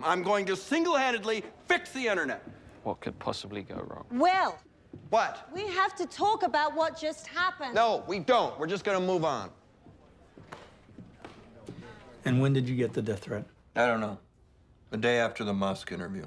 I'm going to single-handedly fix the internet. What could possibly go wrong? Well, What? we have to talk about what just happened. No, we don't. We're just gonna move on. And when did you get the death threat? I don't know. The day after the mosque interview.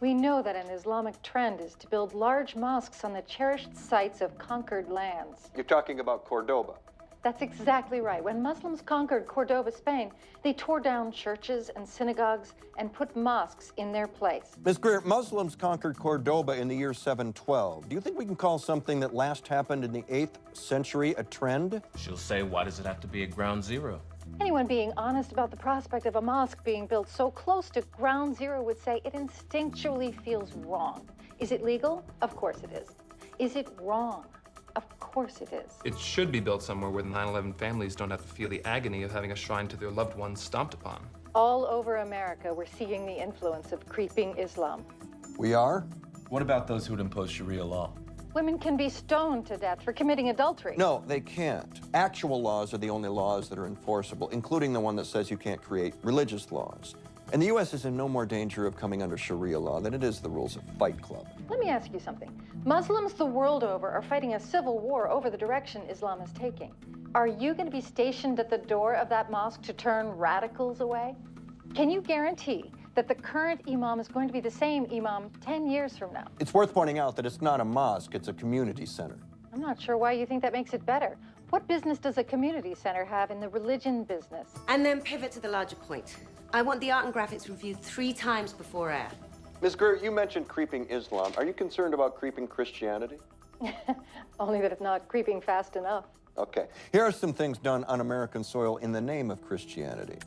We know that an Islamic trend is to build large mosques on the cherished sites of conquered lands. You're talking about Cordoba. That's exactly right. When Muslims conquered Cordoba, Spain, they tore down churches and synagogues and put mosques in their place. Ms. Greer, Muslims conquered Cordoba in the year 712. Do you think we can call something that last happened in the 8th century a trend? She'll say, why does it have to be at ground zero? Anyone being honest about the prospect of a mosque being built so close to ground zero would say it instinctually feels wrong. Is it legal? Of course it is. Is it wrong? Of course it is. It should be built somewhere where the 9/11 families don't have to feel the agony of having a shrine to their loved ones stomped upon. All over America, we're seeing the influence of creeping Islam. We are? What about those who would impose Sharia law? Women can be stoned to death for committing adultery. No, they can't. Actual laws are the only laws that are enforceable, including the one that says you can't create religious laws. And the U.S. is in no more danger of coming under Sharia law than it is the rules of Fight Club. Let me ask you something. Muslims the world over are fighting a civil war over the direction Islam is taking. Are you going to be stationed at the door of that mosque to turn radicals away? Can you guarantee that the current imam is going to be the same imam 10 years from now? It's worth pointing out that it's not a mosque, it's a community center. I'm not sure why you think that makes it better. What business does a community center have in the religion business? And then pivot to the larger point. I want the art and graphics reviewed 3 times before air. Ms. Greer, you mentioned creeping Islam. Are you concerned about creeping Christianity? Only that it's not creeping fast enough. Okay. Here are some things done on American soil in the name of Christianity.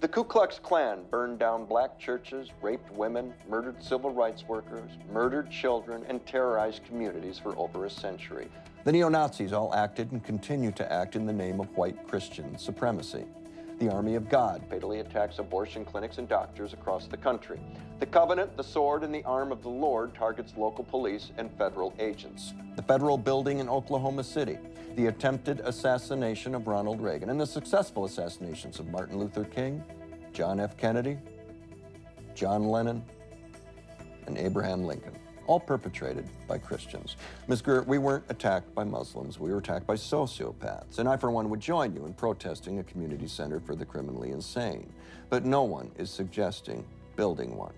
The Ku Klux Klan burned down black churches, raped women, murdered civil rights workers, murdered children, and terrorized communities for over a century. The neo-Nazis all acted and continue to act in the name of white Christian supremacy. The Army of God fatally attacks abortion clinics and doctors across the country. The Covenant, the sword, and the arm of the Lord targets local police and federal agents. The federal building in Oklahoma City, the attempted assassination of Ronald Reagan, and the successful assassinations of Martin Luther King, John F. Kennedy, John Lennon, and Abraham Lincoln, all perpetrated by Christians. Ms. Greer, we weren't attacked by Muslims, we were attacked by sociopaths, and I, for one, would join you in protesting a community center for the criminally insane. But no one is suggesting building one.